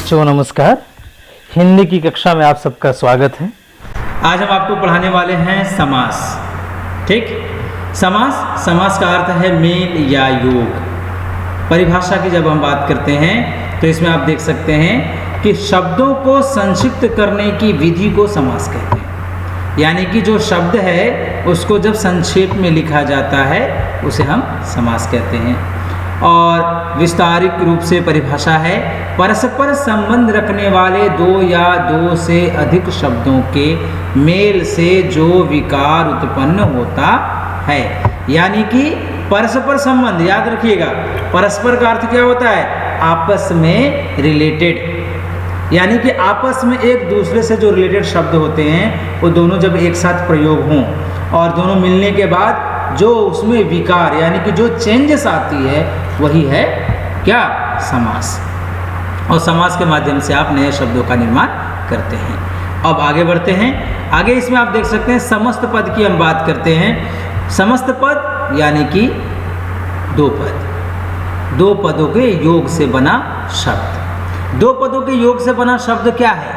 बच्चों नमस्कार। हिंदी की कक्षा में आप सबका स्वागत है। आज हम आपको पढ़ाने वाले हैं समास। ठीक, समास का अर्थ है मेल या योग। परिभाषा की जब हम बात करते हैं तो इसमें आप देख सकते हैं कि शब्दों को संक्षिप्त करने की विधि को समास कहते हैं। यानी कि जो शब्द है उसको जब संक्षेप में लिखा जाता है उसे हम समास कहते हैं। और विस्तारित रूप से परिभाषा है परस्पर संबंध रखने वाले दो या दो से अधिक शब्दों के मेल से जो विकार उत्पन्न होता है। यानी कि परस्पर संबंध, याद रखिएगा, परस्पर का अर्थ क्या होता है? आपस में रिलेटेड। यानी कि आपस में एक दूसरे से जो रिलेटेड शब्द होते हैं वो दोनों जब एक साथ प्रयोग हों और दोनों मिलने के बाद जो उसमें विकार यानी कि जो चेंजेस आती है वही है क्या? समास। और समास के माध्यम से आप नए शब्दों का निर्माण करते हैं। अब आगे बढ़ते हैं। आगे इसमें आप देख सकते हैं समस्त पद की हम बात करते हैं। समस्त पद यानी कि दो पद, दो पदों के योग से बना शब्द। दो पदों के योग से बना शब्द क्या है?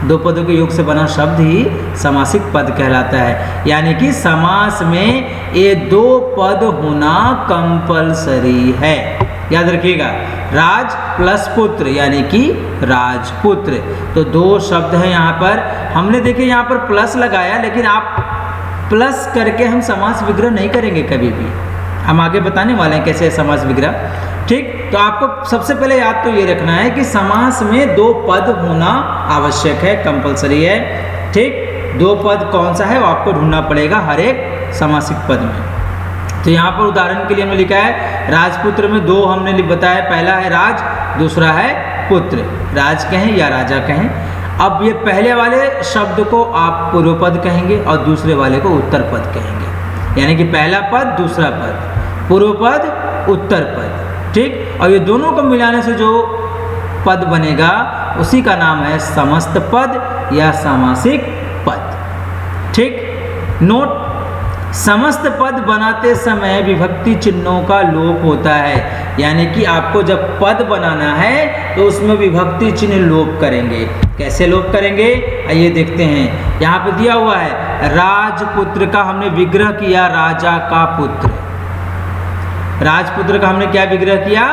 दो पदों के योग से बना शब्द ही समासिक पद कहलाता है। यानी कि समास में ये दो पद होना कंपलसरी है। याद रखिएगा, राज प्लस पुत्र यानी कि राजपुत्र। तो दो शब्द हैं यहाँ पर। हमने देखिए यहाँ पर प्लस लगाया, लेकिन आप प्लस करके हम समास विग्रह नहीं करेंगे कभी भी। हम आगे बताने वाले हैं कैसे है समास विग्रह। ठीक, तो आपको सबसे पहले याद तो ये रखना है कि समास में दो पद होना आवश्यक है, कंपलसरी है। ठीक, दो पद कौन सा है वो आपको ढूंढना पड़ेगा हर एक समासिक पद में। तो यहाँ पर उदाहरण के लिए हमने लिखा है राजपुत्र में दो हमने बताया, पहला है राज, दूसरा है पुत्र। राज कहें या राजा कहें। अब ये पहले वाले शब्द को आप पूर्व पद कहेंगे और दूसरे वाले को उत्तर पद कहेंगे। यानी कि पहला पद दूसरा पद, पूर्व पद उत्तर पद। ठीक, और ये दोनों को मिलाने से जो पद बनेगा उसी का नाम है समस्त पद या समासिक पद। ठीक, नोट, समस्त पद बनाते समय विभक्ति चिन्हों का लोप होता है। यानी कि आपको जब पद बनाना है तो उसमें विभक्ति चिन्ह लोप करेंगे। कैसे लोप करेंगे आइए देखते हैं। यहाँ पे दिया हुआ है राजपुत्र का हमने विग्रह किया राजा का पुत्र। राजपुत्र का हमने क्या विग्रह किया?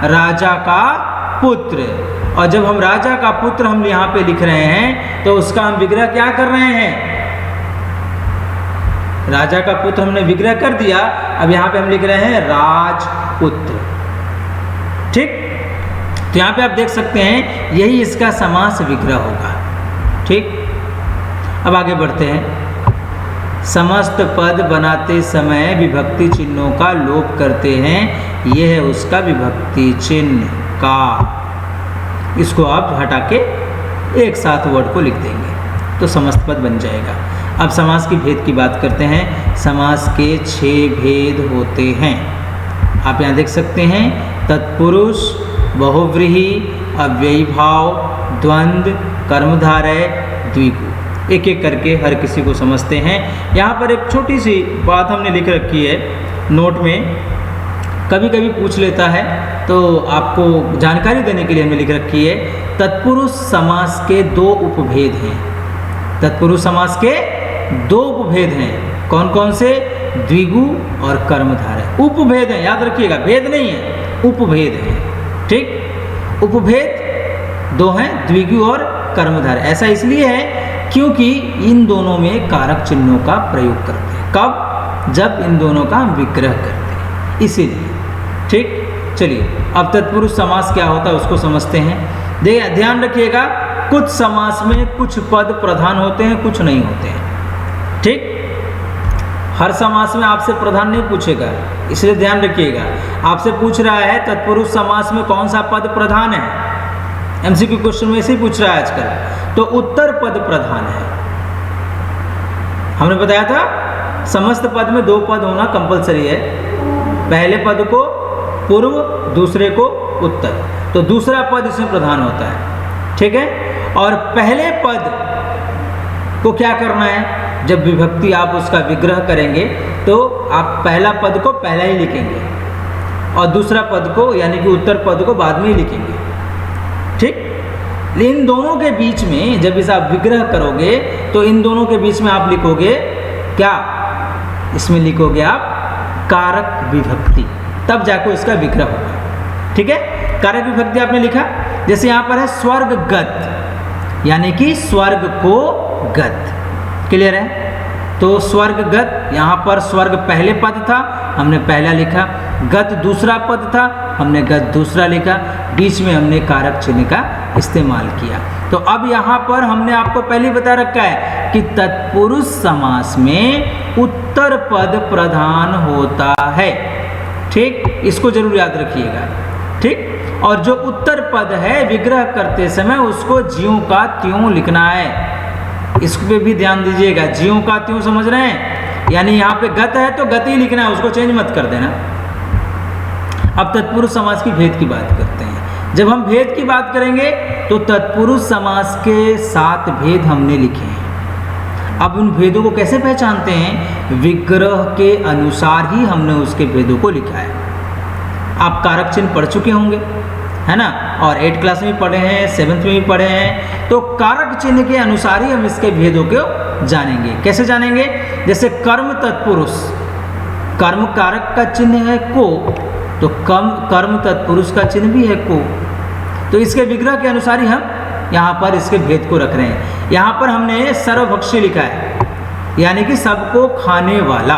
राजा का पुत्र। और जब हम राजा का पुत्र हम यहाँ पे लिख रहे हैं तो उसका हम विग्रह क्या कर रहे हैं? राजा का पुत्र हमने विग्रह कर दिया, अब यहाँ पे हम लिख रहे हैं राजपुत्र। ठीक, तो यहाँ पे आप देख सकते हैं यही इसका समास विग्रह होगा। ठीक, अब आगे बढ़ते हैं। समस्त पद बनाते समय विभक्ति चिन्हों का लोप करते हैं, यह है उसका विभक्ति चिन्ह का। इसको आप हटा के एक साथ वर्ड को लिख देंगे तो समस्त पद बन जाएगा। अब समास की भेद की बात करते हैं। समास के 6 भेद होते हैं। आप यहाँ देख सकते हैं तत्पुरुष, बहुव्रीहि, अव्ययीभाव, द्वंद्व, कर्मधारय, द्विगु। एक एक करके हर किसी को समझते हैं। यहाँ पर एक छोटी सी बात हमने लिख रखी है नोट में, कभी कभी पूछ लेता है तो आपको जानकारी देने के लिए हमने लिख रखी है। तत्पुरुष समास के दो उपभेद हैं। तत्पुरुष समास के दो उपभेद हैं। कौन कौन से? द्विगु और कर्मधारय। उपभेद है, याद रखिएगा, भेद नहीं है, उपभेद है। ठीक, उपभेद दो हैं, द्विगु और कर्मधारय। ऐसा इसलिए है क्योंकि इन दोनों में कारक चिन्हों का प्रयोग करते हैं। कब? जब इन दोनों का विग्रह करते हैं, इसीलिए। ठीक, चलिए अब तत्पुरुष समास क्या होता है उसको समझते हैं। ध्यान रखिएगा, कुछ समास में कुछ पद प्रधान होते हैं, कुछ नहीं होते हैं। ठीक, हर समास में आपसे प्रधान नहीं पूछेगा, इसलिए ध्यान रखिएगा। आपसे पूछ रहा है तत्पुरुष समास में कौन सा पद प्रधान है, एमसीक्यू क्वेश्चन में ऐसे ही पूछ रहा है आजकल, तो उत्तर पद प्रधान है। हमने बताया था समस्त पद में दो पद होना कंपलसरी है। पहले पद को पूर्व, दूसरे को उत्तर, तो दूसरा पद इसमें प्रधान होता है। ठीक है, और पहले पद को क्या करना है? जब विभक्ति आप उसका विग्रह करेंगे तो आप पहला पद को पहला ही लिखेंगे और दूसरा पद को यानी कि उत्तर पद को बाद में ही लिखेंगे। ठीक, इन दोनों के बीच में जब इसे आप विग्रह करोगे तो इन दोनों के बीच में आप लिखोगे क्या, इसमें लिखोगे आप कारक विभक्ति, तब जाकर इसका विग्रह होगा। ठीक है, कारक विभक्ति आपने लिखा। जैसे यहाँ पर है स्वर्गगत, यानी कि स्वर्ग को गत। क्लियर है? तो स्वर्गगत, यहाँ पर स्वर्ग पहले पद था, हमने पहला लिखा। गत दूसरा पद था, हमने गत दूसरा लिखा। बीच में हमने कारक चिन्ह का इस्तेमाल किया। तो अब यहाँ पर हमने आपको पहले बता रखा है कि तत्पुरुष समास में उत्तर पद प्रधान होता है। ठीक, इसको जरूर याद रखिएगा। ठीक, और जो उत्तर पद है विग्रह करते समय उसको ज्यों का त्यों लिखना है। इस पे भी ध्यान दीजिएगा, ज्यों का त्यों समझ रहे हैं, यानी यहाँ पे गत है तो गत ही लिखना है, उसको चेंज मत कर देना। अब तत्पुरुष समास की भेद की बात करते हैं। जब हम भेद की बात करेंगे तो तत्पुरुष समास के 7 भेद हमने लिखे हैं। अब उन भेदों को कैसे पहचानते हैं? विग्रह के अनुसार ही हमने उसके भेदों को लिखा है। आप कारक चिन्ह पढ़ चुके होंगे, है ना, और 8 क्लास में भी पढ़े हैं, 7th में भी पढ़े हैं। तो कारक चिन्ह के अनुसार ही हम इसके भेदों को जानेंगे। कैसे जानेंगे? जैसे कर्म तत्पुरुष, कर्म कारक का चिन्ह है को, तो कर्म तत्पुरुष का चिन्ह भी है को। तो इसके विग्रह के अनुसार ही हम यहाँ पर इसके भेद को रख रहे हैं। यहाँ पर हमने सर्वभक्षी लिखा है, यानी कि सबको खाने वाला।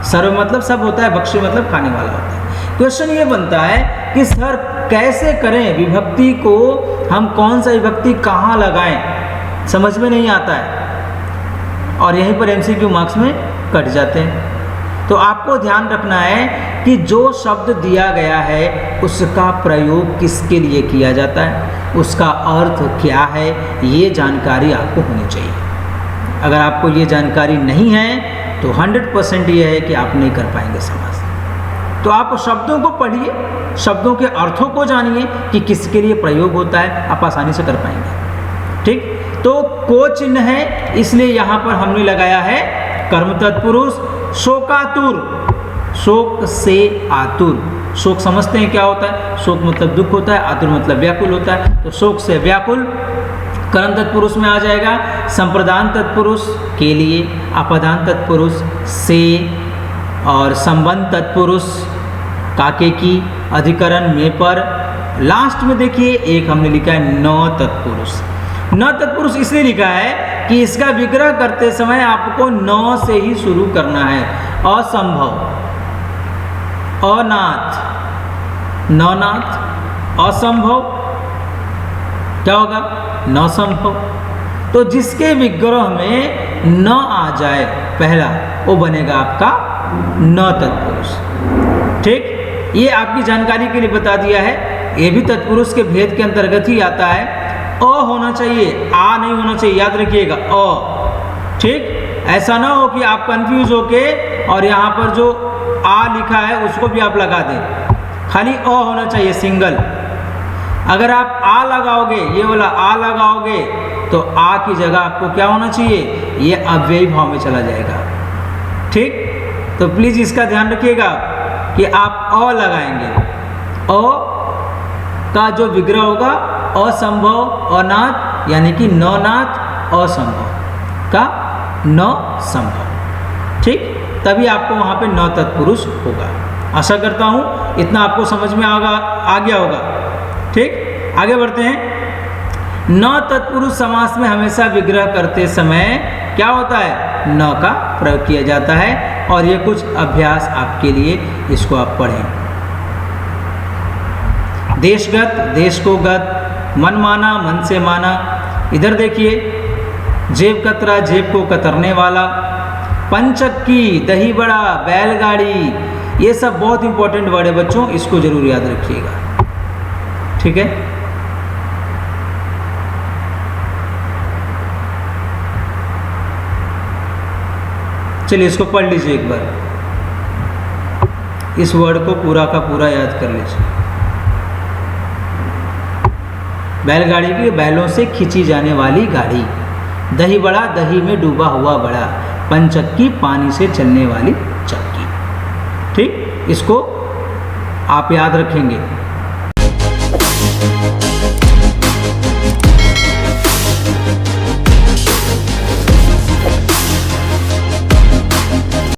सर्व मतलब सब होता है, भक्षी मतलब खाने वाला होता है। क्वेश्चन ये बनता है कि सर कैसे करें विभक्ति को, हम कौन सा विभक्ति कहाँ लगाएं, समझ में नहीं आता है, और यहीं पर MCQ मार्क्स में कट जाते हैं। तो आपको ध्यान रखना है कि जो शब्द दिया गया है उसका प्रयोग किसके लिए किया जाता है, उसका अर्थ क्या है, ये जानकारी आपको होनी चाहिए। अगर आपको ये जानकारी नहीं है तो 100% ये है कि आप नहीं कर पाएंगे समास। तो आप शब्दों को पढ़िए, शब्दों के अर्थों को जानिए कि किसके लिए प्रयोग होता है, आप आसानी से कर पाएंगे। ठीक, तो को चिन्ह है, इसलिए यहाँ पर हमने लगाया है कर्म तत्पुरुष। शोकातुर, शोक से आतुर। शोक समझते हैं क्या होता है? शोक मतलब दुख होता है, आतुर मतलब व्याकुल होता है। तो शोक से व्याकुल कर्म तत्पुरुष में आ जाएगा। संप्रदान तत्पुरुष के लिए, अपदान तत्पुरुष से, और संबंध तत्पुरुष काके की, अधिकरण में पर। लास्ट में देखिए एक हमने लिखा है न तत्पुरुष। न तत्पुरुष इसलिए लिखा है कि इसका विग्रह करते समय आपको न से ही शुरू करना है। असंभव, अनाथ, ननाथ, असंभव, क्या होगा? न संभव। तो जिसके विग्रह में न आ जाए पहला, वो बनेगा आपका न तत्पुरुष। ठीक, ये आपकी जानकारी के लिए बता दिया है। ये भी तत्पुरुष के भेद के अंतर्गत ही आता है। अ होना चाहिए, आ नहीं होना चाहिए, याद रखिएगा अ। ठीक, ऐसा ना हो कि आप कंफ्यूज होके और यहाँ पर जो आ लिखा है उसको भी आप लगा दें। खाली अ होना चाहिए, सिंगल। अगर आप आ लगाओगे, ये वाला आ लगाओगे, तो आ की जगह आपको क्या होना चाहिए? ये अव्ययी भाव में चला जाएगा। ठीक, तो प्लीज इसका ध्यान रखिएगा कि आप अ लगाएंगे। अ का जो विग्रह होगा असंभव, अनाथ, यानी कि ननाथ, असंभव का न संभव। ठीक, तभी आपको वहां पे न तत्पुरुष होगा। आशा करता हूं इतना आपको समझ में आ गया होगा। ठीक, आगे बढ़ते हैं। न तत्पुरुष समास में हमेशा विग्रह करते समय क्या होता है? न का प्रयोग किया जाता है। और ये कुछ अभ्यास आपके लिए, इसको आप पढ़ें। देशगत, देश को गत, मन माना, मन से माना। इधर देखिए, जेब कतरा, जेब को कतरने वाला। पंचक्की, दही बड़ा, बैलगाड़ी, ये सब बहुत इंपॉर्टेंट वर्ड है बच्चों, इसको जरूर याद रखिएगा। ठीक है, चलिए इसको पढ़ लीजिए एक बार। इस वर्ड को पूरा का पूरा याद कर लीजिए। बैलगाड़ी की, बैलों से खींची जाने वाली गाड़ी। दही बड़ा, दही में डूबा हुआ बड़ा। पंचक्की, पानी से चलने वाली चक्की। ठीक, इसको आप याद रखेंगे।